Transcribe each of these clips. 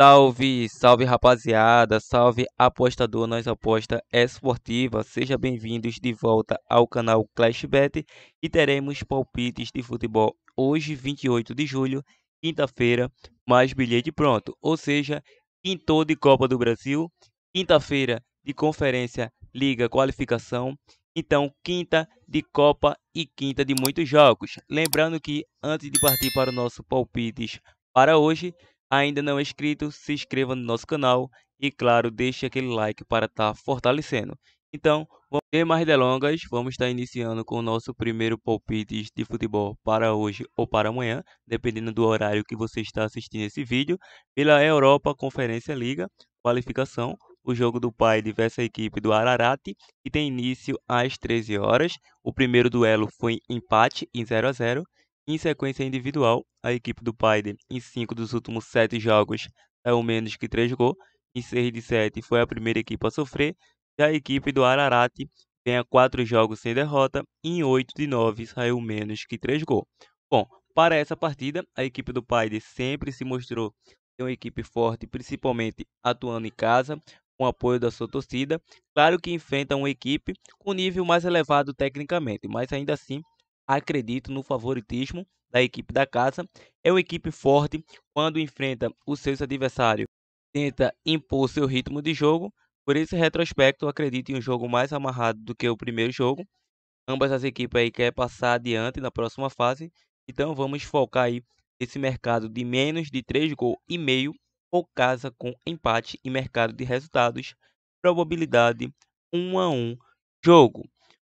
Salve, salve rapaziada, salve apostador nas apostas esportivas, sejam bem-vindos de volta ao canal ClashBet e teremos palpites de futebol hoje, 28 de julho, quinta-feira, mais bilhete pronto, ou seja, quintou de Copa do Brasil, quinta-feira de Conferência Liga Qualificação, então quinta de Copa e quinta de muitos jogos. Lembrando que antes de partir para o nosso palpites para hoje, ainda não é inscrito, se inscreva no nosso canal e, claro, deixe aquele like para estar fortalecendo. Então, sem mais delongas, vamos estar iniciando com o nosso primeiro palpite de futebol para hoje ou para amanhã, dependendo do horário que você está assistindo esse vídeo, pela Europa Conferência Liga, qualificação, o jogo do Paide versus a equipe do Ararati, que tem início às 13 horas. O primeiro duelo foi empate em 0-0. Em sequência individual, a equipe do Paide, em 5 dos últimos 7 jogos, saiu menos que 3 gols. Em 6 de 7 foi a primeira equipe a sofrer. E a equipe do Ararati tem a 4 jogos sem derrota. E em 8 de 9 saiu menos que 3 gols. Bom, para essa partida, a equipe do Paide sempre se mostrou ser uma equipe forte, principalmente atuando em casa, com apoio da sua torcida. Claro que enfrenta uma equipe com nível mais elevado tecnicamente, mas ainda assim acredito no favoritismo da equipe da casa. É uma equipe forte quando enfrenta os seus adversários, tenta impor seu ritmo de jogo. Por esse retrospecto, acredito em um jogo mais amarrado do que o primeiro jogo. Ambas as equipes aí querem passar adiante na próxima fase. Então vamos focar aí nesse mercado de menos de 3 gols e meio ou casa com empate e mercado de resultados. Probabilidade 1-1 jogo.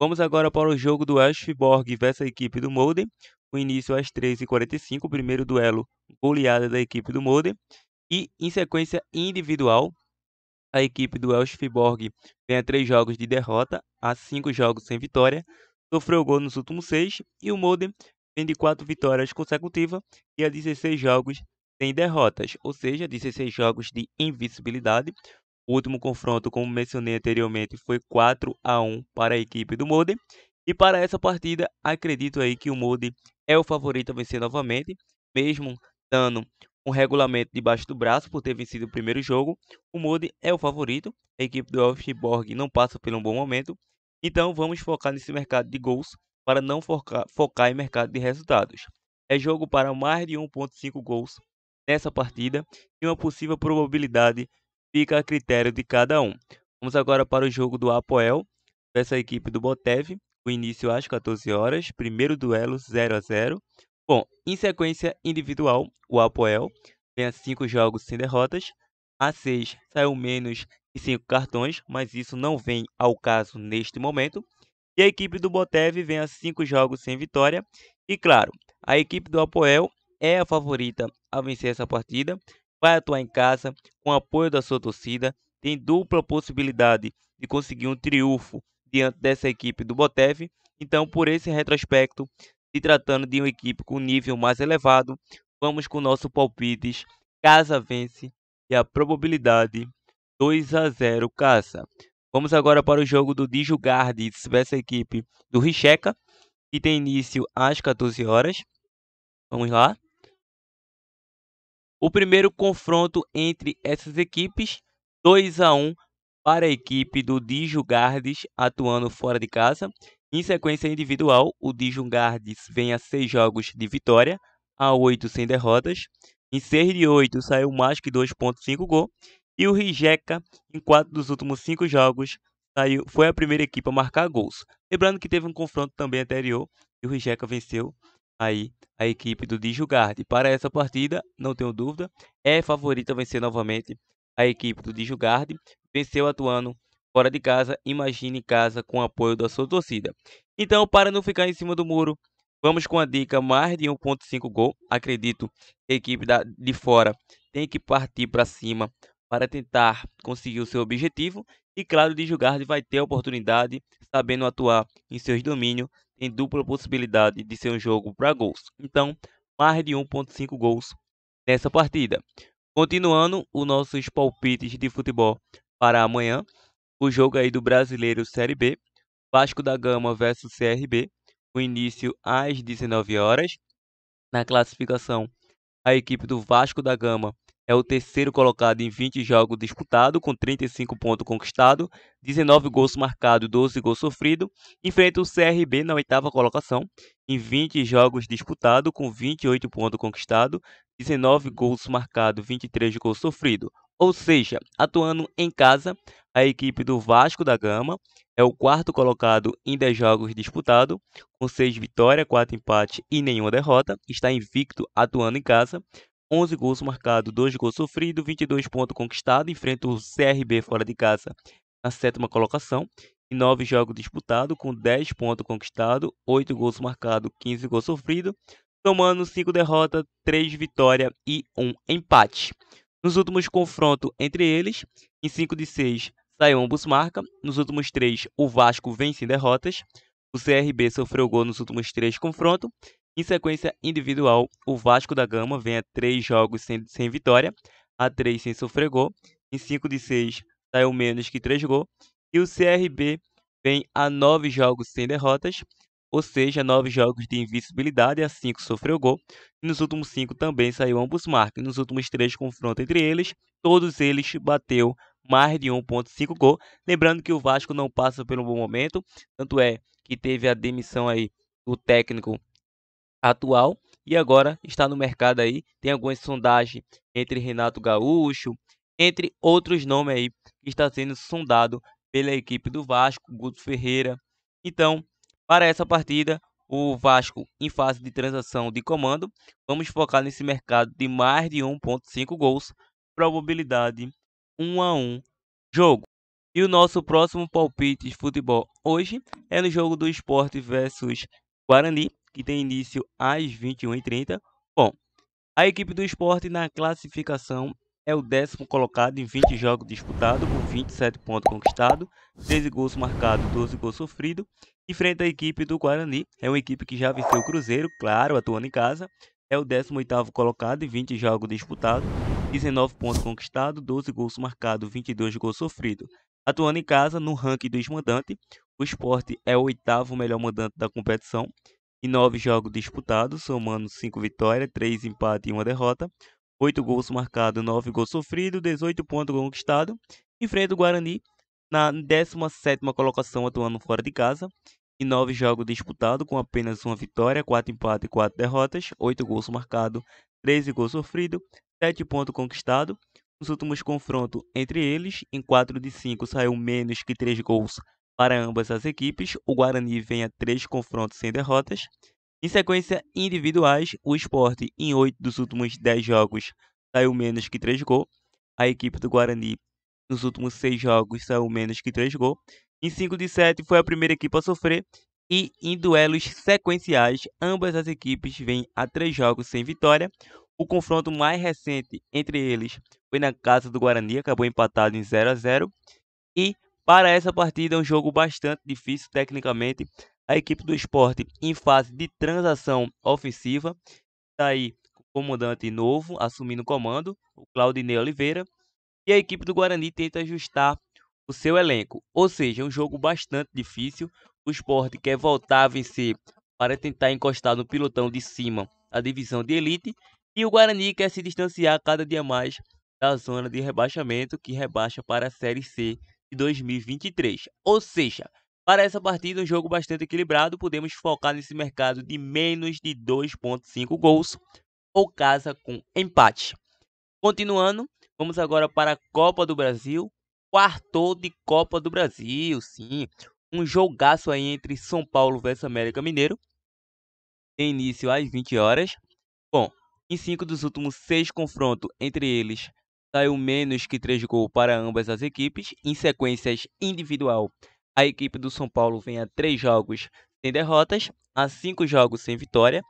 Vamos agora para o jogo do Elfsborg versus a equipe do Molde. O início às 13h45, o primeiro duelo goleada da equipe do Molde. E em sequência individual, a equipe do Elfsborg tem 3 jogos de derrota, há 5 jogos sem vitória, sofreu gol nos últimos 6 e o Molde vem de 4 vitórias consecutivas e há 16 jogos sem derrotas, ou seja, 16 jogos de invencibilidade. O último confronto, como mencionei anteriormente, foi 4-1 para a equipe do Molde. E para essa partida, acredito aí que o Molde é o favorito a vencer novamente, mesmo dando um regulamento debaixo do braço por ter vencido o primeiro jogo. O Molde é o favorito, a equipe do Elfsborg não passa por um bom momento. Então vamos focar nesse mercado de gols para não focar em mercado de resultados. É jogo para mais de 1,5 gols nessa partida e uma possível probabilidade fica a critério de cada um. Vamos agora para o jogo do Apoel, essa equipe do Botev, o início às 14 horas, primeiro duelo 0-0. Bom, em sequência individual, o Apoel tem 5 jogos sem derrotas, a 6 saiu menos que 5 cartões, mas isso não vem ao caso neste momento. E a equipe do Botev vem a 5 jogos sem vitória. E claro, a equipe do Apoel é a favorita a vencer essa partida, vai atuar em casa com apoio da sua torcida, tem dupla possibilidade de conseguir um triunfo diante dessa equipe do Botev. Então, por esse retrospecto, se tratando de uma equipe com nível mais elevado, vamos com o nosso palpites casa vence e a probabilidade 2-0 casa. Vamos agora para o jogo do Djurgården versus a equipe do Rijeka, que tem início às 14 horas. Vamos lá. O primeiro confronto entre essas equipes, 2-1 para a equipe do Djurgården atuando fora de casa. Em sequência individual, o Djurgården vem a 6 jogos de vitória, a 8 sem derrotas. Em 6 de 8 saiu mais que 2,5 gol. E o Rijeka, em 4 dos últimos 5 jogos, foi a primeira equipe a marcar gols. Lembrando que teve um confronto também anterior e o Rijeka venceu aí a equipe do Djurgården. Para essa partida, não tenho dúvida, é favorita a vencer novamente a equipe do Djurgården. Venceu atuando fora de casa, imagine em casa com o apoio da sua torcida. Então, para não ficar em cima do muro, vamos com a dica mais de 1,5 gol. Acredito que a equipe de fora tem que partir para cima para tentar conseguir o seu objetivo. E claro, o Djurgården vai ter a oportunidade, sabendo atuar em seus domínios, tem dupla possibilidade de ser um jogo para gols. Então, mais de 1,5 gols nessa partida. Continuando os nossos palpites de futebol para amanhã, o jogo aí do Brasileiro Série B, Vasco da Gama versus CRB, o início às 19 horas. Na classificação, a equipe do Vasco da Gama é o terceiro colocado em 20 jogos disputados, com 35 pontos conquistados, 19 gols marcados, 12 gols sofridos. Enfrenta o CRB na oitava colocação, em 20 jogos disputados, com 28 pontos conquistados, 19 gols marcados, 23 gols sofridos. Ou seja, atuando em casa, a equipe do Vasco da Gama é o quarto colocado em 10 jogos disputados, com 6 vitórias, 4 empates e nenhuma derrota. Está invicto atuando em casa. 11 gols marcados, 2 gols sofridos, 22 pontos conquistados. Enfrenta o CRB fora de casa na sétima colocação. Em 9 jogos disputados, com 10 pontos conquistados, 8 gols marcados, 15 gols sofridos. Tomando 5 derrotas, 3 vitórias e 1 empate. Nos últimos confrontos entre eles, em 5 de 6, saiu ambos marca. Nos últimos 3, o Vasco vem sem derrotas. O CRB sofreu gol nos últimos 3 confrontos. Em sequência individual, o Vasco da Gama vem a 3 jogos sem vitória, a 3 sem sofrer gol. Em 5 de 6, saiu menos que 3 gols. E o CRB vem a 9 jogos sem derrotas, ou seja, 9 jogos de invencibilidade, a 5 sofreu gol. E nos últimos 5 também saiu ambos marcas. E nos últimos 3 confrontos entre eles, todos eles bateu mais de 1,5 gol. Lembrando que o Vasco não passa pelo bom momento, tanto é que teve a demissão aí do técnico atual e agora está no mercado aí. Tem algumas sondagens entre Renato Gaúcho, entre outros nomes aí que está sendo sondado pela equipe do Vasco, Guto Ferreira. Então, para essa partida, o Vasco em fase de transação de comando, vamos focar nesse mercado de mais de 1,5 gols, probabilidade 1-1 jogo. E o nosso próximo palpite de futebol hoje é no jogo do Sport versus Guarani, que tem início às 21h30. Bom, a equipe do Sport na classificação é o 10º colocado em 20 jogos disputados, com 27 pontos conquistados, 13 gols marcados, 12 gols sofridos. Enfrenta a equipe do Guarani, é uma equipe que já venceu o Cruzeiro, claro, atuando em casa. É o 18º colocado em 20 jogos disputados, 19 pontos conquistados, 12 gols marcados, 22 gols sofridos. Atuando em casa, no ranking dos mandantes, o Sport é o 8º melhor mandante da competição, em 9 jogos disputados, somando 5 vitórias, 3 empates e 1 derrota, 8 gols marcados, 9 gols sofridos, 18 pontos conquistados. Enfrenta o Guarani na 17ª colocação, atuando fora de casa, em 9 jogos disputados, com apenas 1 vitória, 4 empates e 4 derrotas, 8 gols marcados, 13 gols sofridos, 7 pontos conquistados. Nos últimos confrontos entre eles, em 4 de 5 saiu menos que 3 gols para ambas as equipes. O Guarani vem a 3 confrontos sem derrotas. Em sequência individuais, o Sport em 8 dos últimos 10 jogos saiu menos que 3 gols. A equipe do Guarani nos últimos 6 jogos saiu menos que 3 gols. Em 5 de 7 foi a primeira equipe a sofrer. E em duelos sequenciais, ambas as equipes vêm a 3 jogos sem vitória. O confronto mais recente entre eles foi na casa do Guarani, acabou empatado em 0-0. E para essa partida é um jogo bastante difícil tecnicamente. A equipe do Sport em fase de transação ofensiva. Está aí com o comandante novo assumindo o comando, o Claudinei Oliveira. E a equipe do Guarani tenta ajustar o seu elenco. Ou seja, é um jogo bastante difícil. O Sport quer voltar a vencer para tentar encostar no pilotão de cima a divisão de elite. E o Guarani quer se distanciar cada dia mais da zona de rebaixamento, que rebaixa para a Série C de 2023. Ou seja, para essa partida, um jogo bastante equilibrado, podemos focar nesse mercado de menos de 2,5 gols ou casa com empate. Continuando, vamos agora para a Copa do Brasil, quarto de Copa do Brasil, sim, um jogaço aí entre São Paulo versus América Mineiro, tem início às 20 horas. Bom, em 5 dos últimos 6 confrontos entre eles, saiu menos que 3 gols para ambas as equipes. Em sequências individual, a equipe do São Paulo vem a 3 jogos sem derrotas, a 5 jogos sem vitória.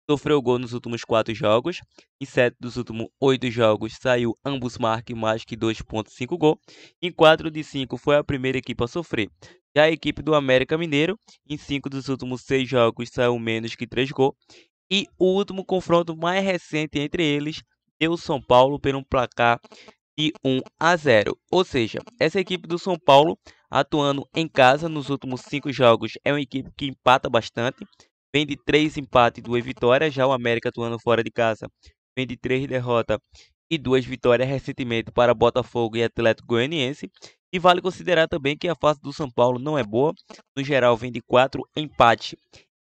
Sofreu gol nos últimos 4 jogos. Em 7 dos últimos 8 jogos, saiu ambos marquem mais que 2,5 gol. Em 4 de 5 foi a primeira equipe a sofrer. Já a equipe do América Mineiro, em 5 dos últimos 6 jogos, saiu menos que 3 gols. E o último confronto mais recente entre eles deu o São Paulo por um placar de 1-0. Ou seja, essa equipe do São Paulo, atuando em casa nos últimos 5 jogos, é uma equipe que empata bastante. Vem de 3 empates e 2 vitórias. Já o América, atuando fora de casa, vem de 3 derrotas e 2 vitórias recentemente para Botafogo e Atlético Goianiense. E vale considerar também que a fase do São Paulo não é boa. No geral, vem de 4 empates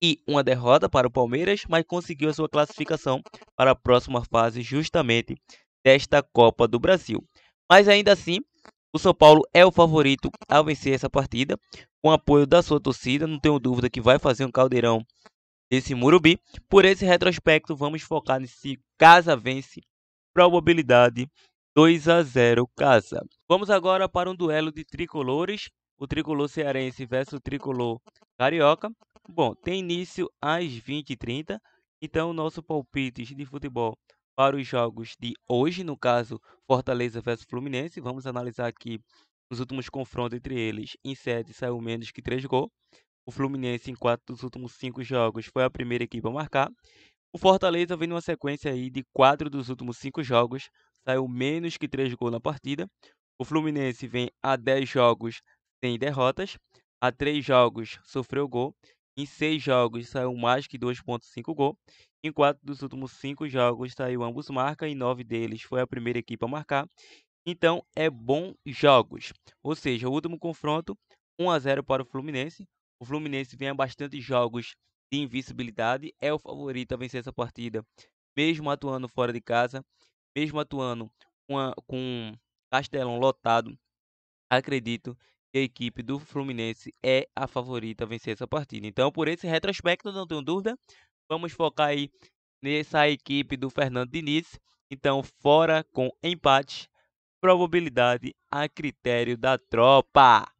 e uma derrota para o Palmeiras, mas conseguiu a sua classificação para a próxima fase justamente desta Copa do Brasil. Mas ainda assim, o São Paulo é o favorito a vencer essa partida, com apoio da sua torcida. Não tenho dúvida que vai fazer um caldeirão desse Morumbi. Por esse retrospecto, vamos focar nesse Casa vence, probabilidade 2-0 Casa. Vamos agora para um duelo de tricolores, o tricolor cearense versus o tricolor carioca. Bom, tem início às 20h30, então nosso palpite de futebol para os jogos de hoje, no caso Fortaleza versus Fluminense. Vamos analisar aqui os últimos confrontos entre eles. Em 7 saiu menos que 3 gols. O Fluminense, em 4 dos últimos 5 jogos, foi a primeira equipe a marcar. O Fortaleza vem numa sequência aí de 4 dos últimos 5 jogos, saiu menos que 3 gols na partida. O Fluminense vem a 10 jogos sem derrotas, a 3 jogos sofreu gol, em 6 jogos saiu mais que 2,5 gol. Em 4 dos últimos 5 jogos saiu ambos marca, e 9 deles foi a primeira equipe a marcar. Então é bom jogos, ou seja, o último confronto 1-0 para o Fluminense. O Fluminense vem a bastante jogos de invencibilidade, é o favorito a vencer essa partida, mesmo atuando fora de casa, mesmo atuando com Castelão lotado. Acredito que a equipe do Fluminense é a favorita a vencer essa partida. Então, por esse retrospecto, não tenho dúvida, vamos focar aí nessa equipe do Fernando Diniz. Então, fora com empate, probabilidade a critério da tropa.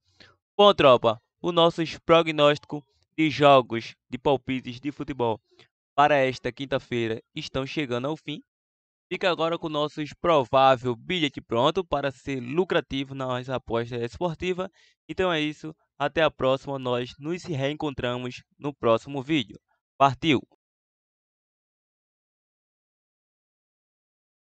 Bom, tropa, os nossos prognósticos de jogos de palpites de futebol para esta quinta-feira estão chegando ao fim. Fica agora com o nosso provável bilhete pronto para ser lucrativo nas apostas esportivas. Então é isso, até a próxima, nós nos reencontramos no próximo vídeo. Partiu!